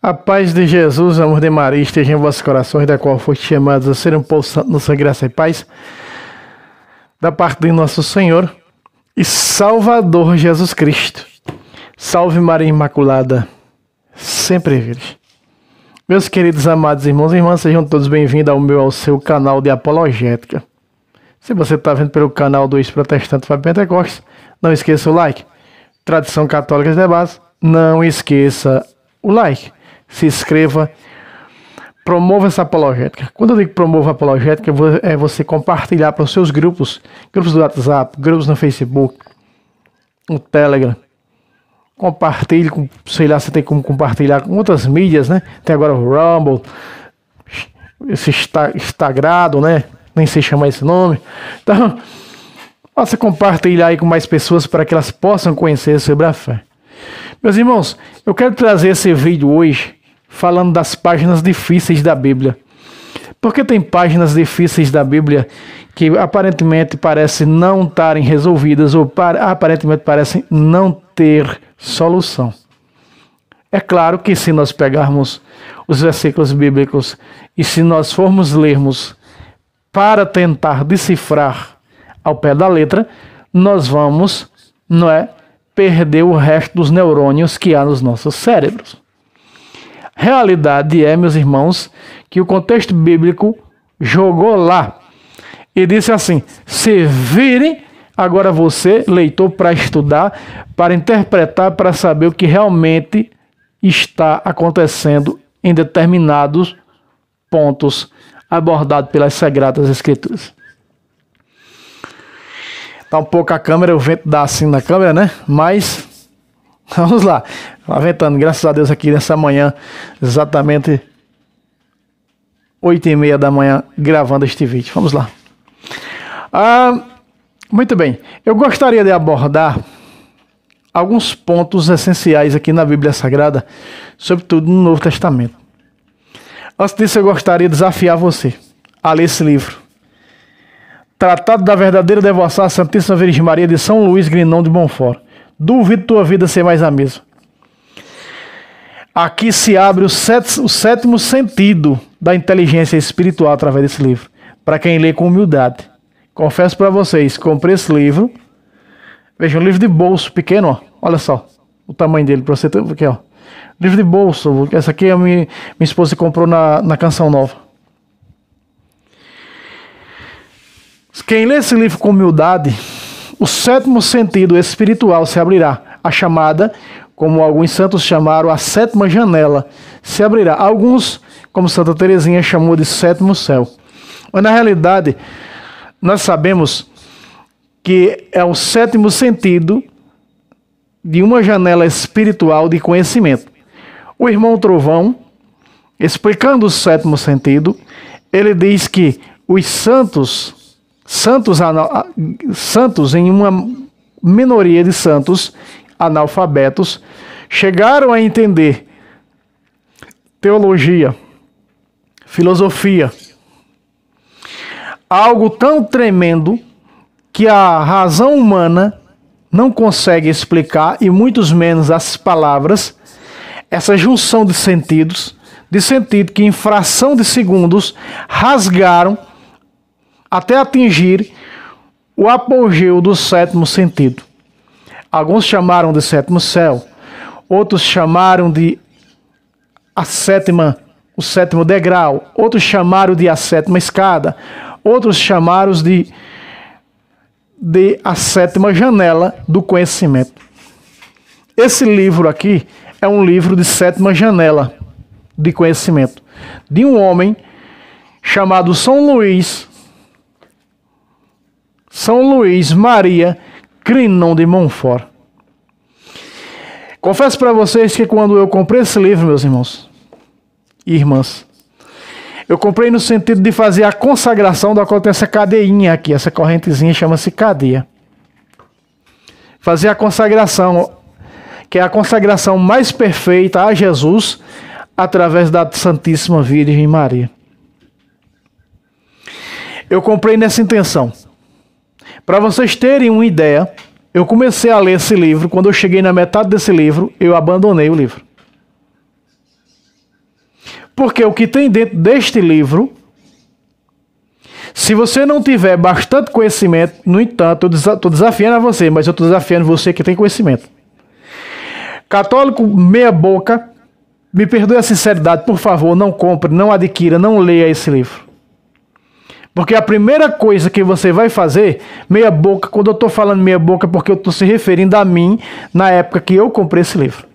A paz de Jesus, amor de Maria, esteja em vossos corações, da qual foste chamados a ser um povo santo, nossa graça e paz, da parte de nosso Senhor e Salvador Jesus Cristo. Salve Maria Imaculada, sempre virgem. Meus queridos amados irmãos e irmãs, sejam todos bem-vindos ao seu canal de apologética. Se você está vendo pelo canal do ex-protestante Fábio Pentecostes, não esqueça o like. Tradição Católica de Base, não esqueça o like. Se inscreva, promova essa apologética. Quando eu digo promova a apologética, é você compartilhar para os seus grupos do WhatsApp, grupos no Facebook, no Telegram. Compartilhe, sei lá, você tem como compartilhar com outras mídias, né? Tem agora o Rumble, esse Instagram, né? Nem sei chamar esse nome. Então, possa compartilhar aí com mais pessoas para que elas possam conhecer sobre a fé. Meus irmãos, eu quero trazer esse vídeo hoje falando das páginas difíceis da Bíblia. Porque tem páginas difíceis da Bíblia que aparentemente parecem não estarem resolvidas ou aparentemente parecem não ter solução. É claro que se nós pegarmos os versículos bíblicos e se nós formos lermos para tentar decifrar ao pé da letra, nós vamos, perder o resto dos neurônios que há nos nossos cérebros. Realidade é, meus irmãos, que o contexto bíblico jogou lá e disse assim: se vire agora você, leitor, para estudar, para interpretar, para saber o que realmente está acontecendo em determinados pontos abordados pelas Sagradas Escrituras. Tá um pouco a câmera, o vento dá assim na câmera, né? Mas vamos lá. Tá ventando, graças a Deus, aqui nessa manhã, exatamente 8h30 da manhã, gravando este vídeo. Vamos lá. Muito bem. Eu gostaria de abordar alguns pontos essenciais aqui na Bíblia Sagrada, sobretudo no Novo Testamento. Antes disso, eu gostaria de desafiar você a ler esse livro. Tratado da verdadeira devoção à Santíssima Virgem Maria, de São Luís Grignon de Montfort. Duvido tua vida ser mais a mesma. Aqui se abre o sétimo sentido da inteligência espiritual através desse livro, para quem lê com humildade. Confesso para vocês, comprei esse livro. Veja, um livro de bolso pequeno, ó. Olha só o tamanho dele, para você ter aqui, ó. Livro de bolso. Essa aqui a minha esposa comprou na Canção Nova. Quem lê esse livro com humildade, o sétimo sentido espiritual se abrirá. A chamada, como alguns santos chamaram, a sétima janela se abrirá. Alguns, como Santa Teresinha, chamou de sétimo céu. Mas na realidade, nós sabemos que é o sétimo sentido de uma janela espiritual de conhecimento. O irmão Trovão, explicando o sétimo sentido, ele diz que os santos em uma minoria de santos analfabetos chegaram a entender teologia, filosofia, algo tão tremendo que a razão humana não consegue explicar, e muitos menos as palavras, essa junção de sentidos, de sentido que em fração de segundos rasgaram até atingir o apogeu do sétimo sentido. Alguns chamaram de sétimo céu, outros chamaram de o sétimo degrau, outros chamaram de a sétima escada, outros chamaram de a sétima janela do conhecimento. Esse livro aqui é um livro de sétima janela de conhecimento, de um homem chamado São Luís Maria Grignon de Montfort. Confesso para vocês que quando eu comprei esse livro, meus irmãos e irmãs, eu comprei no sentido de fazer a consagração da qual tem essa cadeinha aqui, essa correntezinha chama-se cadeia. Fazer a consagração, que é a consagração mais perfeita a Jesus, através da Santíssima Virgem Maria. Eu comprei nessa intenção. Para vocês terem uma ideia, eu comecei a ler esse livro. Quando eu cheguei na metade desse livro, eu abandonei o livro. Porque o que tem dentro deste livro, se você não tiver bastante conhecimento, no entanto, eu estou desafiando a você, mas eu estou desafiando você que tem conhecimento. Católico meia boca, me perdoe a sinceridade, por favor, não compre, não adquira, não leia esse livro. Porque a primeira coisa que você vai fazer, meia boca, quando eu estou falando meia boca, porque eu estou se referindo a mim, na época que eu comprei esse livro.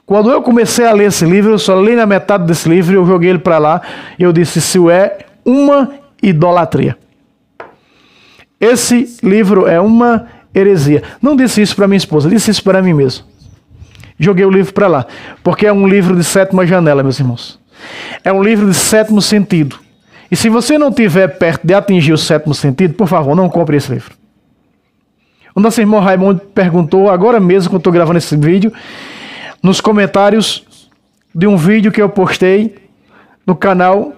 Quando eu comecei a ler esse livro, eu só li na metade desse livro, eu joguei ele para lá, e eu disse, isso é uma idolatria. Esse livro é uma heresia. Não disse isso para minha esposa, disse isso para mim mesmo. Joguei o livro para lá, porque é um livro de sétima janela, meus irmãos. É um livro de sétimo sentido. E se você não estiver perto de atingir o sétimo sentido, por favor, não compre esse livro. O nosso irmão Raimundo perguntou, agora mesmo que eu estou gravando esse vídeo, nos comentários de um vídeo que eu postei no canal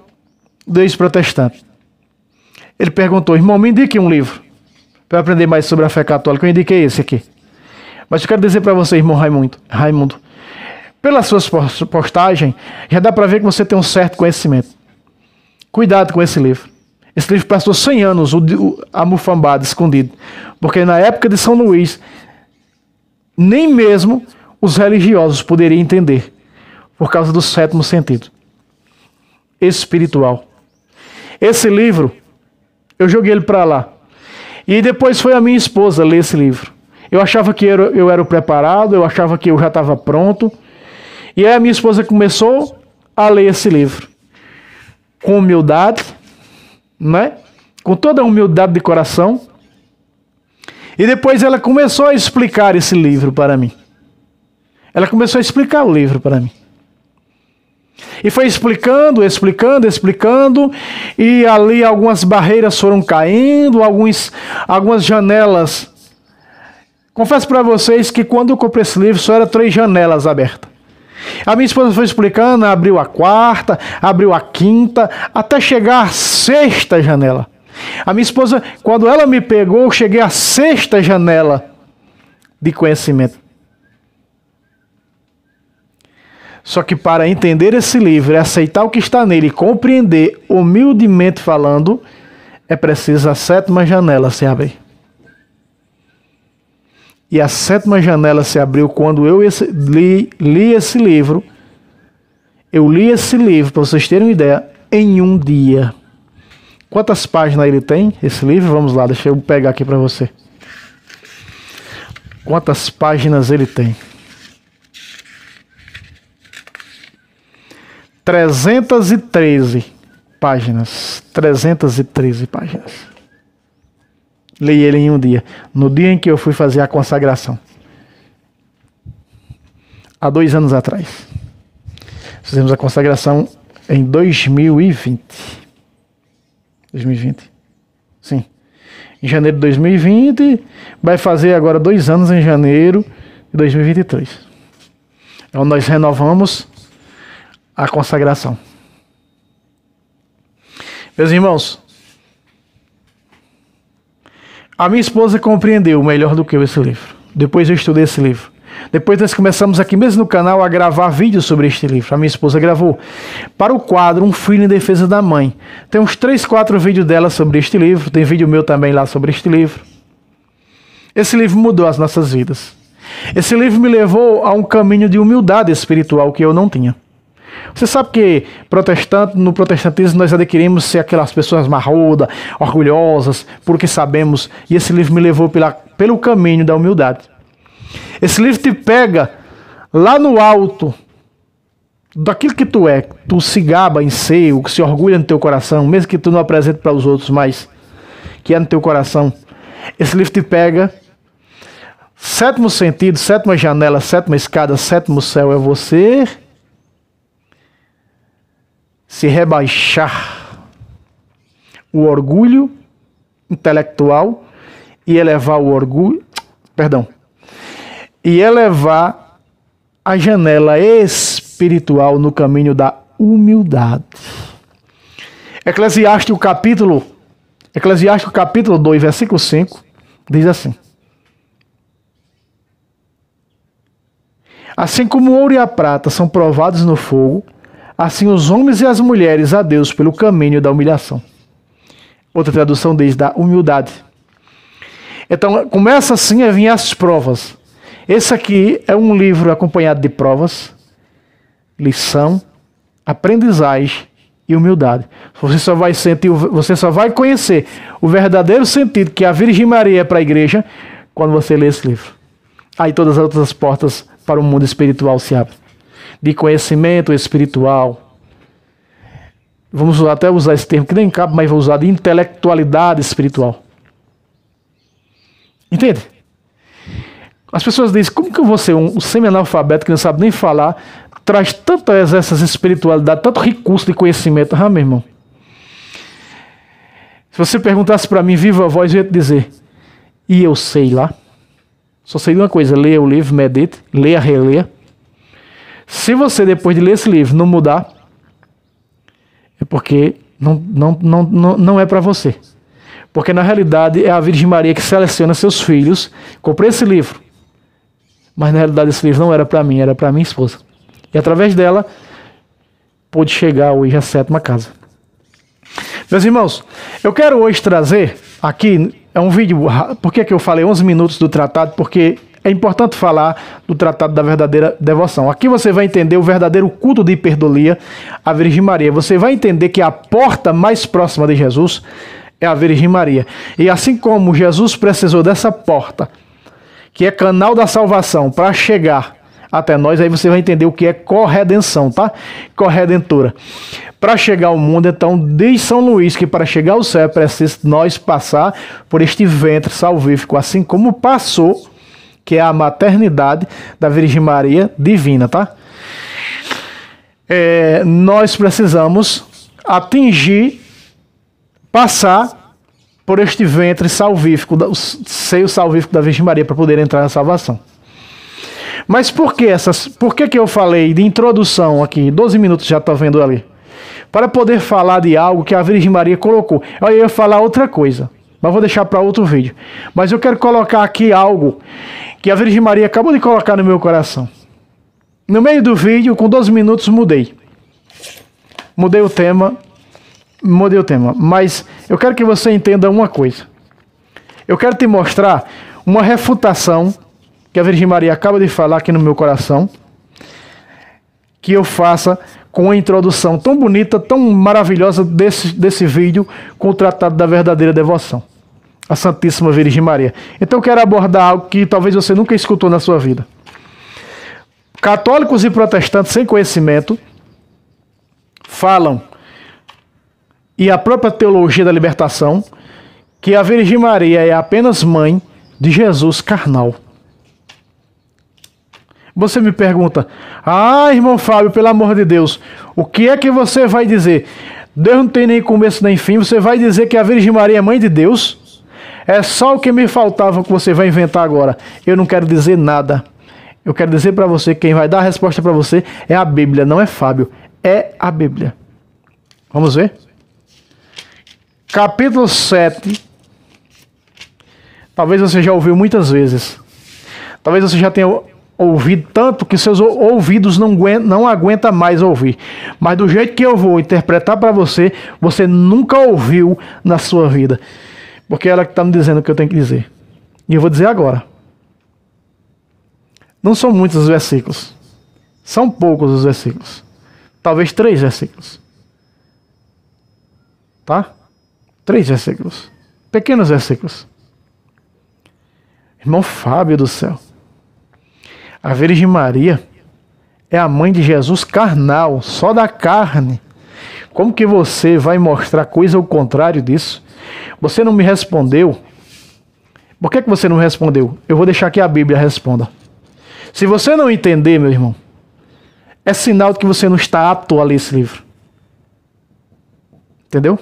do ex-protestante. Ele perguntou, irmão, me indique um livro para aprender mais sobre a fé católica. Eu indiquei esse aqui. Mas eu quero dizer para você, irmão Raimundo, pelas suas postagens, já dá para ver que você tem um certo conhecimento. Cuidado com esse livro. Esse livro passou 100 anos amufambado, escondido. Porque na época de São Luís, nem mesmo os religiosos poderiam entender. Por causa do sétimo sentido espiritual. Esse livro, eu joguei ele para lá. E depois foi a minha esposa ler esse livro. Eu achava que eu era o preparado, eu achava que eu já estava pronto. E aí a minha esposa começou a ler esse livro. Com humildade, né? Com toda a humildade de coração. E depois ela começou a explicar esse livro para mim. Ela começou a explicar o livro para mim. E foi explicando, e ali algumas barreiras foram caindo, algumas janelas. Confesso para vocês que quando eu comprei esse livro, só eram 3 janelas abertas. A minha esposa foi explicando, abriu a 4ª, abriu a 5ª, até chegar à 6ª janela. A minha esposa, quando ela me pegou, eu cheguei à 6ª janela de conhecimento. Só que para entender esse livro, aceitar o que está nele e compreender humildemente falando, é preciso a 7ª janela se abrir. E a 7ª janela se abriu quando eu li esse livro. Eu li esse livro, para vocês terem uma ideia, em um dia. Quantas páginas ele tem, esse livro? Vamos lá, deixa eu pegar aqui para você. Quantas páginas ele tem? 313 páginas. 313 páginas. Li ele em um dia. No dia em que eu fui fazer a consagração. Há 2 anos atrás. Fizemos a consagração em 2020. 2020? Sim. Em janeiro de 2020. Vai fazer agora 2 anos em janeiro de 2023. Então nós renovamos a consagração. Meus irmãos, a minha esposa compreendeu melhor do que eu esse livro. Depois eu estudei esse livro. Depois nós começamos aqui mesmo no canal a gravar vídeos sobre este livro. A minha esposa gravou para o quadro Um Filho em Defesa da Mãe. Tem uns 3, 4 vídeos dela sobre este livro. Tem vídeo meu também lá sobre este livro. Esse livro mudou as nossas vidas. Esse livro me levou a um caminho de humildade espiritual que eu não tinha. Você sabe que no protestantismo nós adquirimos ser aquelas pessoas marrudas, orgulhosas, porque sabemos, e esse livro me levou pelo caminho da humildade. Esse livro te pega lá no alto daquilo que tu é, tu se gaba em ser, o que se orgulha no teu coração, mesmo que tu não apresente para os outros, mas que é no teu coração. Esse livro te pega, 7º sentido, 7ª janela, 7ª escada, 7º céu é você se rebaixar o orgulho intelectual e elevar o orgulho, e elevar a janela espiritual no caminho da humildade. Eclesiastes capítulo 2, versículo 5, diz assim: assim como o ouro e a prata são provados no fogo, assim os homens e as mulheres a Deus pelo caminho da humilhação. Outra tradução diz da humildade. Então, começa assim a vir as provas. Esse aqui é um livro acompanhado de provas, lição, aprendizagem e humildade. Você só vai sentir, você só vai conhecer o verdadeiro sentido que a Virgem Maria é para a igreja quando você lê esse livro. Aí todas as outras portas para o mundo espiritual se abrem. De conhecimento espiritual. Vamos até usar esse termo que nem cabe, mas vou usar de intelectualidade espiritual. Entende? As pessoas dizem, como que eu vou ser um semi-analfabeto que não sabe nem falar, traz tantas essas espiritualidades, tanto recurso de conhecimento. Ah, meu irmão. Se você perguntasse para mim, viva a voz, eu ia te dizer, e eu sei lá. Só sei de uma coisa, leia o livro, medite, leia, releia. Se você, depois de ler esse livro, não mudar, é porque não é para você. Porque, na realidade, é a Virgem Maria que seleciona seus filhos. Comprei esse livro. Mas, na realidade, esse livro não era para mim, era para minha esposa. E, através dela, pôde chegar hoje à 7ª casa. Meus irmãos, eu quero hoje trazer aqui, é um vídeo, por que eu falei 11 minutos do tratado? Porque é importante falar do tratado da verdadeira devoção. Aqui você vai entender o verdadeiro culto de hiperdolia à Virgem Maria. Você vai entender que a porta mais próxima de Jesus é a Virgem Maria. E assim como Jesus precisou dessa porta, que é canal da salvação, para chegar até nós, aí você vai entender o que é corredenção, tá? Corredentora. Para chegar ao mundo, então, diz São Luís que para chegar ao céu é preciso nós passar por este ventre salvífico, assim como passou, que é a maternidade da Virgem Maria divina, tá? Nós precisamos atingir, passar por este ventre salvífico, o seio salvífico da Virgem Maria, para poder entrar na salvação. Mas por que eu falei de introdução aqui? 12 minutos já estou vendo ali. Para poder falar de algo que a Virgem Maria colocou. Eu ia falar outra coisa, mas vou deixar para outro vídeo. Mas eu quero colocar aqui algo que a Virgem Maria acabou de colocar no meu coração. No meio do vídeo, com 12 minutos, mudei. Mudei o tema, mas eu quero que você entenda uma coisa. Eu quero te mostrar uma refutação que a Virgem Maria acaba de falar aqui no meu coração, que eu faça com a introdução tão bonita, tão maravilhosa desse vídeo, com o tratado da verdadeira devoção, a Santíssima Virgem Maria. Então eu quero abordar algo que talvez você nunca escutou na sua vida. Católicos e protestantes sem conhecimento falam, e a própria teologia da libertação, que a Virgem Maria é apenas mãe de Jesus carnal. Você me pergunta, irmão Fábio, pelo amor de Deus, o que é que você vai dizer? Deus não tem nem começo nem fim, você vai dizer que a Virgem Maria é mãe de Deus? É só o que me faltava que você vai inventar agora. Eu não quero dizer nada. Eu quero dizer para você, quem vai dar a resposta para você é a Bíblia, não é Fábio, é a Bíblia. Vamos ver? Capítulo 7. Talvez você já ouviu muitas vezes. Talvez você já tenha ouvido tanto que seus ouvidos não aguentam mais ouvir. Mas do jeito que eu vou interpretar para você, você nunca ouviu na sua vida. Porque ela que está me dizendo o que eu tenho que dizer. E eu vou dizer agora. Não são muitos os versículos. São poucos os versículos. Talvez 3 versículos. Tá? 3 versículos. Pequenos versículos. Irmão Fábio do céu. A Virgem Maria é a mãe de Jesus carnal, só da carne. Como que você vai mostrar coisa ao contrário disso? Você não me respondeu. Por que você não respondeu? Eu vou deixar que a Bíblia responda. Se você não entender, meu irmão, é sinal de que você não está apto a ler esse livro. Entendeu?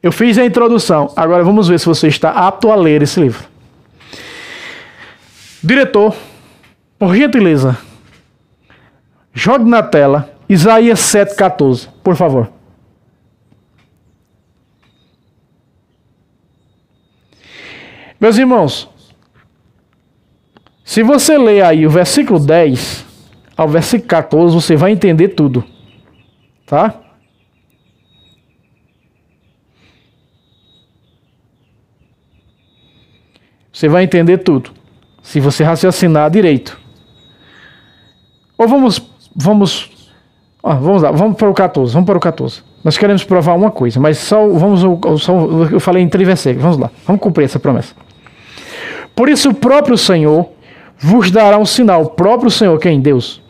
Eu fiz a introdução, agora vamos ver se você está apto a ler esse livro. Diretor, por gentileza, jogue na tela Isaías 7,14, por favor. Meus irmãos, se você ler aí o versículo 10 ao versículo 14, você vai entender tudo. Tá? Você vai entender tudo, se você raciocinar direito. Ou vamos lá, vamos para o 14, Nós queremos provar uma coisa, mas eu falei em 3 versículos, vamos lá, vamos cumprir essa promessa. Por isso o próprio Senhor vos dará um sinal. O próprio Senhor, quem? Deus.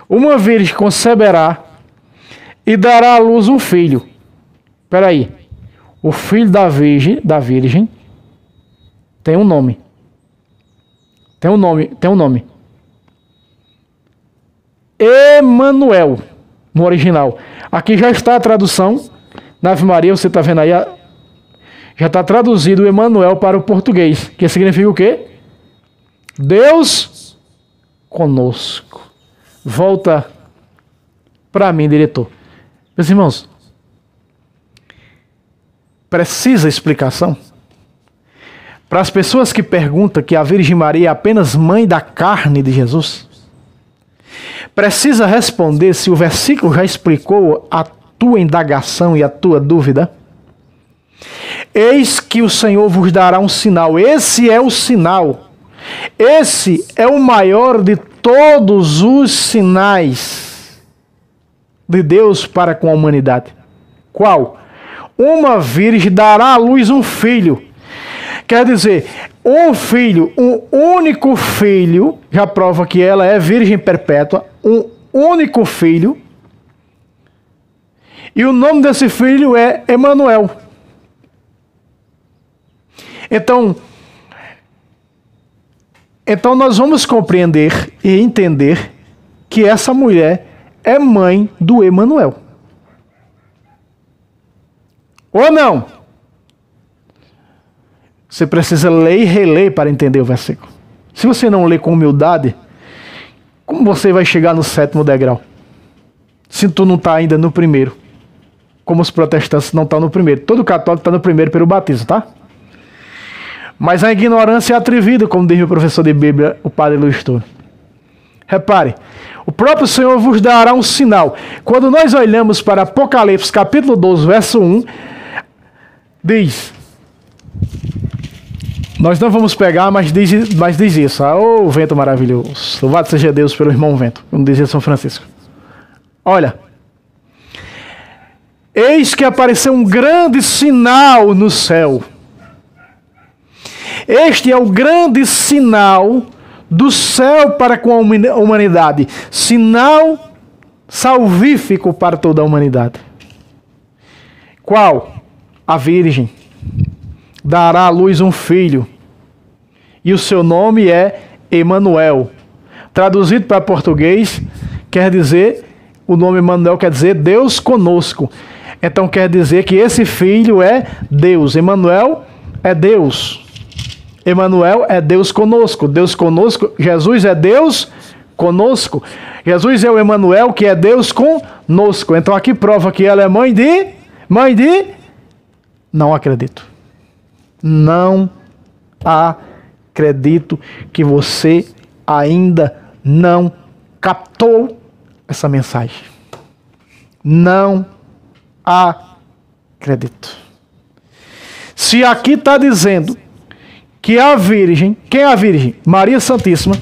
Uma virgem conceberá e dará à luz um filho. Espera aí. O filho da virgem tem um nome. Tem um nome. Emanuel, no original. Aqui já está a tradução. Na Ave Maria, você está vendo aí, já está traduzido o Emanuel para o português. Que significa o quê? Deus conosco. Volta para mim, diretor. Meus irmãos, precisa explicação? Para as pessoas que perguntam que a Virgem Maria é apenas mãe da carne de Jesus, precisa responder se o versículo já explicou a tua indagação e a tua dúvida? Eis que o Senhor vos dará um sinal. Esse é o sinal. Esse é o maior de todos os sinais de Deus para com a humanidade. Qual? Uma virgem dará à luz um filho. Quer dizer, um filho, um único filho, já prova que ela é virgem perpétua, um único filho, e o nome desse filho é Emanuel. Então nós vamos compreender e entender que essa mulher é mãe do Emanuel. Ou não? Você precisa ler e reler para entender o versículo. Se você não ler com humildade, como você vai chegar no 7º degrau? Se tu não está ainda no primeiro. Como os protestantes não estão no primeiro. Todo católico está no primeiro pelo batismo, tá? Mas a ignorância é atrevida, como diz o professor de Bíblia, o padre Luiz Toro. Repare, o próprio Senhor vos dará um sinal. Quando nós olhamos para Apocalipse, capítulo 12, verso 1, diz... Nós não vamos pegar, mas diz isso. Ô, vento maravilhoso. Louvado seja Deus pelo irmão vento, como dizia São Francisco. Olha. Eis que apareceu um grande sinal no céu. Este é o grande sinal do céu para com a humanidade. Sinal salvífico para toda a humanidade. Qual? A Virgem dará à luz um filho, e o seu nome é Emanuel. Traduzido para português, o nome Emanuel quer dizer Deus conosco. Então quer dizer que esse filho é Deus. Emanuel é Deus. Emanuel é Deus conosco. Deus conosco. Jesus é Deus conosco. Jesus é o Emanuel, que é Deus conosco. Então aqui prova que ela é mãe de... Não acredito. Não acredito que você ainda não captou essa mensagem. Não acredito. Se aqui está dizendo que a Virgem, quem é a Virgem? Maria Santíssima,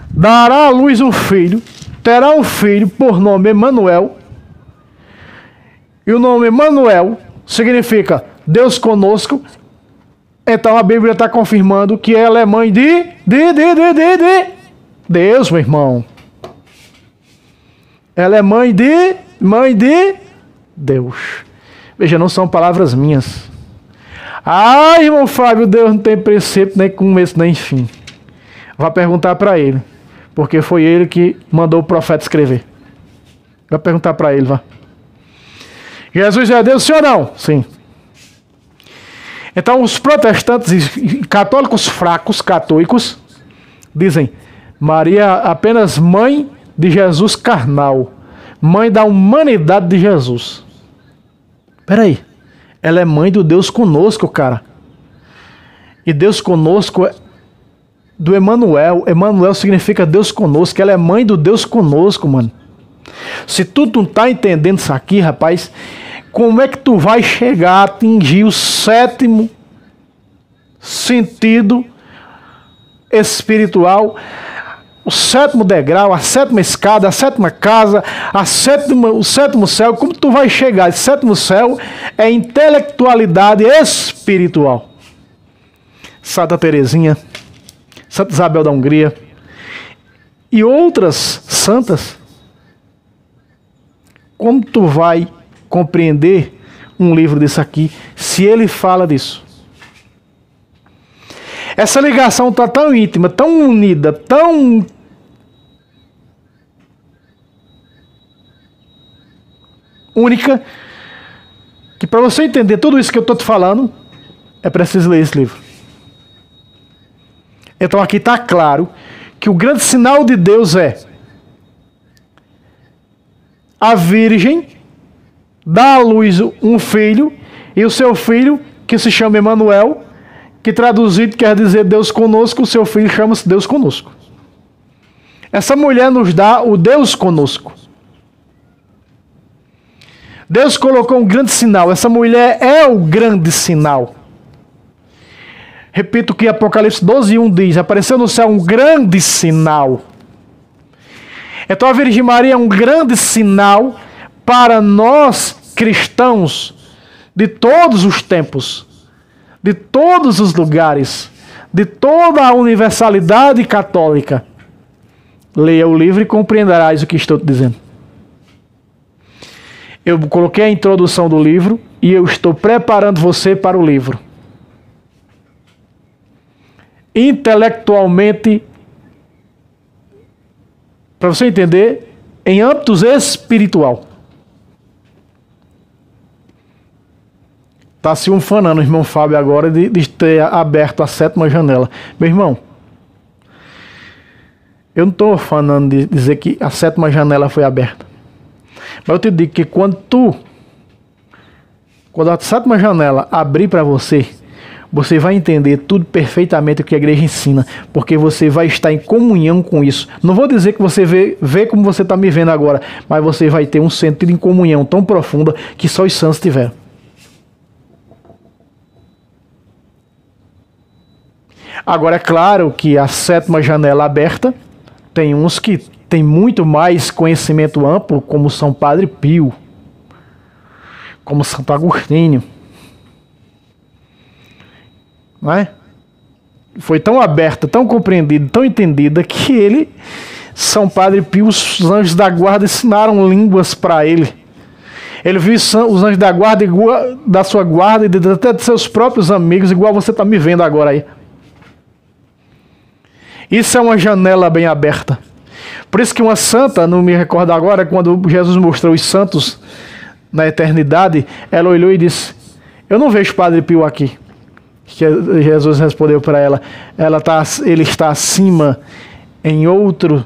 dará à luz um filho, terá um filho por nome Emanuel, e o nome Emanuel significa Deus conosco. Então a Bíblia está confirmando que ela é mãe de Deus, meu irmão. Ela é mãe de Deus. Veja, não são palavras minhas. Ah, irmão Fábio, Deus não tem princípio, nem começo, nem fim. Vá perguntar para ele, porque foi ele que mandou o profeta escrever. Vá perguntar para ele, vá. Jesus é Deus, sim ou não? Sim. Então os protestantes e católicos fracos, católicos, dizem Maria apenas mãe de Jesus carnal, mãe da humanidade de Jesus. Espera aí, ela é mãe do Deus conosco, cara. E Deus conosco é do Emanuel. Emanuel significa Deus conosco. Ela é mãe do Deus conosco, mano. Se tu não está entendendo isso aqui, rapaz, como é que tu vai chegar a atingir o sétimo sentido espiritual, o sétimo degrau, a sétima escada, a sétima casa, o sétimo céu? Como tu vai chegar? Esse sétimo céu é intelectualidade espiritual. Santa Teresinha, Santa Isabel da Hungria e outras santas. Como tu vai compreender um livro desse aqui se ele fala disso? Essa ligação está tão íntima, tão unida, tão única, que para você entender tudo isso que eu estou te falando, é preciso ler esse livro. Então aqui está claro que o grande sinal de Deus é a Virgem dá à luz um filho, e o seu filho, que se chama Emanuel, que traduzido quer dizer Deus conosco, o seu filho chama-se Deus conosco. Essa mulher nos dá o Deus conosco. Deus colocou um grande sinal. Essa mulher é o grande sinal. Repito o que Apocalipse 12:1 diz: apareceu no céu um grande sinal. Então a Virgem Maria é um grande sinal para nós cristãos de todos os tempos, de todos os lugares, de toda a universalidade católica. Leia o livro e compreenderás o que estou te dizendo. Eu coloquei a introdução do livro e eu estou preparando você para o livro. Intelectualmente, para você entender, em âmbitos espiritual. Está se ufanando o irmão Fábio agora de ter aberto a sétima janela. Meu irmão, eu não estou falando de dizer que a sétima janela foi aberta. Mas eu te digo que quando a sétima janela abrir para você, você vai entender tudo perfeitamente o que a igreja ensina, porque você vai estar em comunhão com isso. Não vou dizer que você vê como você está me vendo agora, mas você vai ter um sentido em comunhão tão profunda que só os santos tiveram. Agora, é claro que a sétima janela aberta, tem uns que têm muito mais conhecimento amplo, como São Padre Pio, como Santo Agostinho. Não é? Foi tão aberta, tão compreendida, tão entendida que São Padre Pio, os anjos da guarda ensinaram línguas para ele. Ele viu os anjos da guarda, da sua guarda e até de seus próprios amigos, igual você está me vendo agora aí. Isso é uma janela bem aberta. Por isso que uma santa, não me recordo agora, quando Jesus mostrou os santos na eternidade, ela olhou e disse: eu não vejo Padre Pio aqui. Jesus respondeu para ela: ele está acima, em outro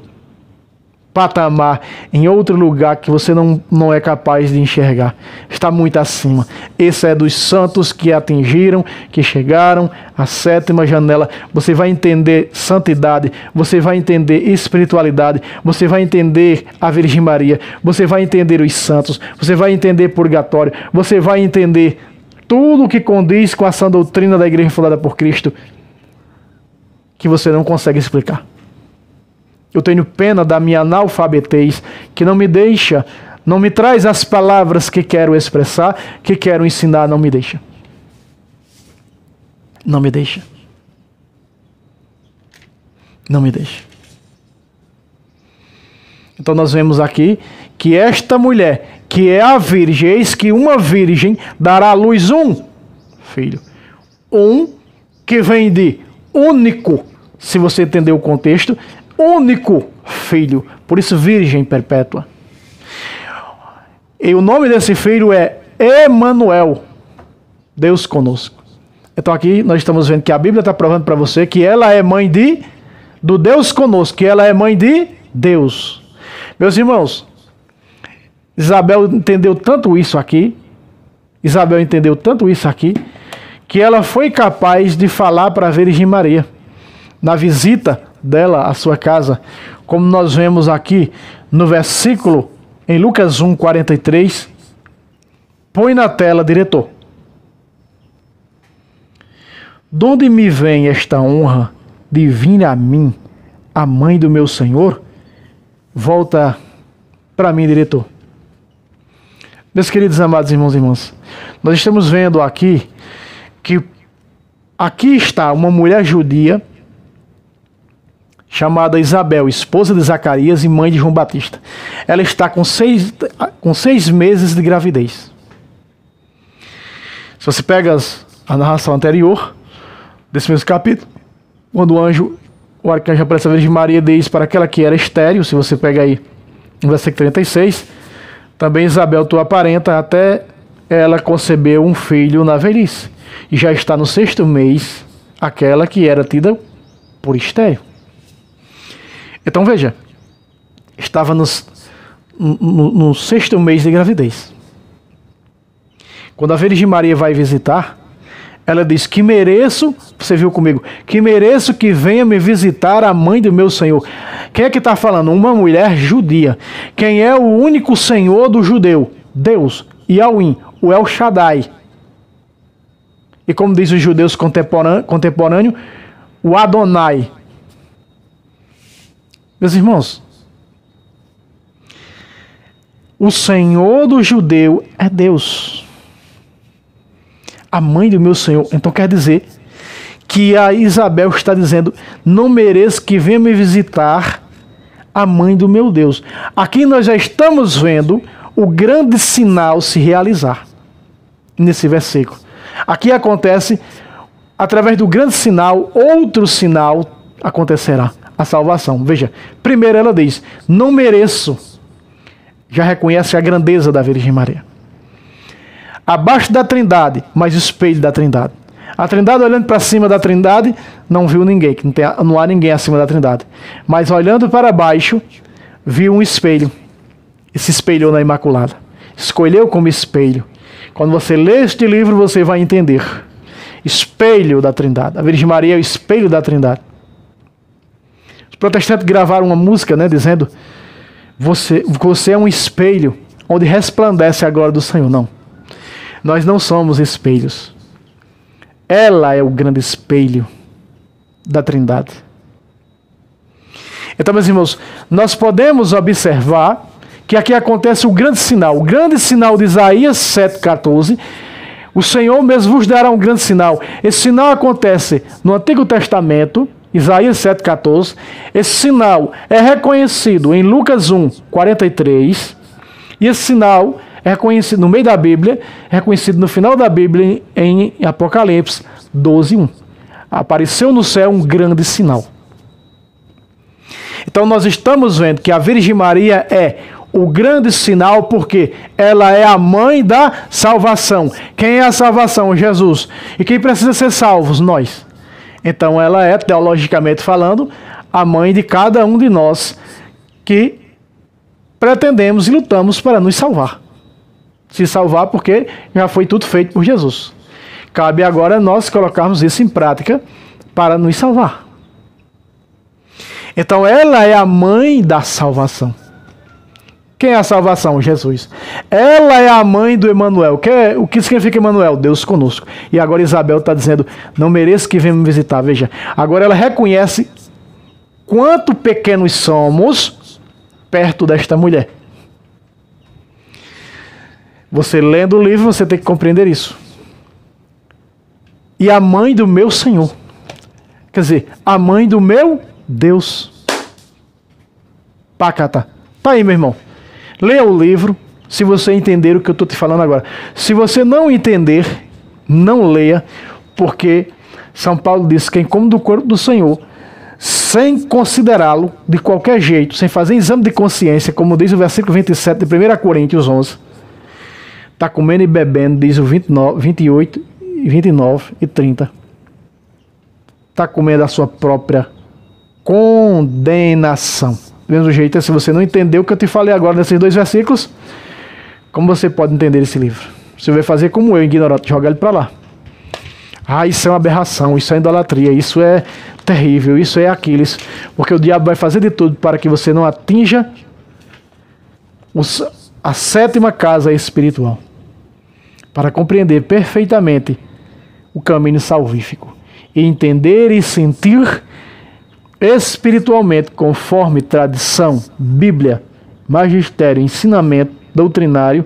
patamar, em outro lugar que você não é capaz de enxergar. Está muito acima. Esse é dos santos que atingiram, que chegaram à sétima janela. Você vai entender santidade, você vai entender espiritualidade, você vai entender a Virgem Maria, você vai entender os santos, você vai entender purgatório, você vai entender tudo o que condiz com a sã doutrina da igreja fundada por Cristo, que você não consegue explicar. Eu tenho pena da minha analfabetez, que não me traz as palavras que quero expressar, que quero ensinar, não me deixa. Não me deixa. Não me deixa. Então nós vemos aqui que esta mulher, que é a virgem, eis que uma virgem dará à luz um filho. Um que vem de único, se você entender o contexto, único filho, por isso virgem perpétua. E o nome desse filho é Emanuel, Deus conosco. Então aqui nós estamos vendo que a Bíblia está provando para você que ela é mãe do Deus conosco, que ela é mãe de Deus. Meus irmãos, Isabel entendeu tanto isso aqui, que ela foi capaz de falar para a Virgem Maria, na visita dela à sua casa, como nós vemos aqui no versículo em Lucas 1:43. Põe na tela, diretor. De onde me vem esta honra de vir a mim, a mãe do meu Senhor? Volta para mim, diretor. Meus queridos amados irmãos e irmãs, nós estamos vendo aqui que aqui está uma mulher judia chamada Isabel, esposa de Zacarias e mãe de João Batista. Ela está com seis meses de gravidez. Se você pega a narração anterior desse mesmo capítulo, quando o arcanjo aparece a Virgem Maria, diz para aquela que era estéril, se você pega aí no versículo 36, também Isabel, tua parenta, até ela concebeu um filho na velhice, e já está no 6º mês, aquela que era tida por estéril. Então veja, estava no 6º mês de gravidez. Quando a Virgem Maria vai visitar, ela diz que mereço, você viu comigo, que mereço que venha me visitar a mãe do meu Senhor. Quem é que está falando? Uma mulher judia. Quem é o único Senhor do judeu? Deus, Yahweh, o El Shaddai. E como diz os judeus contemporâneos, o Adonai. Meus irmãos, o Senhor do judeu é Deus. A mãe do meu Senhor. Então quer dizer que a Isabel está dizendo: não mereço que venha me visitar a mãe do meu Deus. Aqui nós já estamos vendo o grande sinal se realizar nesse versículo. Aqui acontece, através do grande sinal, outro sinal acontecerá, a salvação. Veja, primeiro ela diz: não mereço. Já reconhece a grandeza da Virgem Maria. Abaixo da Trindade, mas o espelho da Trindade. A Trindade, olhando para cima da Trindade, não viu ninguém, que não há ninguém acima da Trindade. Mas olhando para baixo, viu um espelho. E se espelhou na Imaculada. Escolheu como espelho. Quando você lê este livro, você vai entender. Espelho da Trindade. A Virgem Maria é o espelho da Trindade. Os protestantes gravaram uma música, né, dizendo: você é um espelho onde resplandece a glória do Senhor. Não. Nós não somos espelhos. Ela é o grande espelho da Trindade. Então, meus irmãos, nós podemos observar que aqui acontece o grande sinal de Isaías 7,14. O Senhor mesmo vos dará um grande sinal. Esse sinal acontece no Antigo Testamento, Isaías 7,14. Esse sinal é reconhecido em Lucas 1:43. E esse sinal é reconhecido no meio da Bíblia, é reconhecido no final da Bíblia em Apocalipse 12:1. Apareceu no céu um grande sinal. Então nós estamos vendo que a Virgem Maria é o grande sinal, porque ela é a mãe da salvação. Quem é a salvação? Jesus. E quem precisa ser salvos? Nós. Então ela é, teologicamente falando, a mãe de cada um de nós que pretendemos e lutamos para nos salvar. Se salvar porque já foi tudo feito por Jesus. Cabe agora nós colocarmos isso em prática para nos salvar. Então ela é a mãe da salvação. Quem é a salvação? Jesus. Ela é a mãe do Emanuel. O que significa Emanuel? Deus conosco. E agora Isabel está dizendo: não mereço que venha me visitar. Veja, agora ela reconhece quanto pequenos somos perto desta mulher. Você lendo o livro, você tem que compreender isso. E a mãe do meu Senhor. Quer dizer, a mãe do meu Deus. Pacata. Tá aí, meu irmão. Leia o livro, se você entender o que eu estou te falando agora. Se você não entender, não leia, porque São Paulo diz: quem come do corpo do Senhor, sem considerá-lo de qualquer jeito, sem fazer exame de consciência, como diz o versículo 27 de 1 Coríntios 11, está comendo e bebendo, diz o 28, 29 e 30. Está comendo a sua própria condenação. Do mesmo jeito, se você não entendeu o que eu te falei agora nesses 2 versículos, como você pode entender esse livro? Você vai fazer como eu, ignorante, jogar ele para lá. Ah, isso é uma aberração, isso é idolatria, isso é terrível, isso é aquilo. Porque o diabo vai fazer de tudo para que você não atinja a sétima casa espiritual, para compreender perfeitamente o caminho salvífico e entender e sentir espiritualmente, conforme tradição, Bíblia, magistério, ensinamento doutrinário,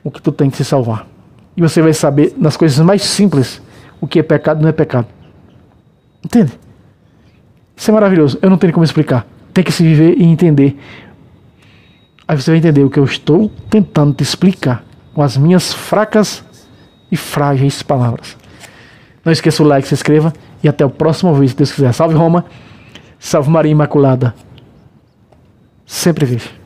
o que tu tem que se salvar. E você vai saber nas coisas mais simples o que é pecado e não é pecado. Entende? Isso é maravilhoso. Eu não tenho como explicar. Tem que se viver e entender. Aí você vai entender o que eu estou tentando te explicar com as minhas fracas e frágeis palavras. Não esqueça o like, se inscreva e até o próximo vídeo, se Deus quiser. Salve Roma, salve Maria Imaculada. Sempre vive.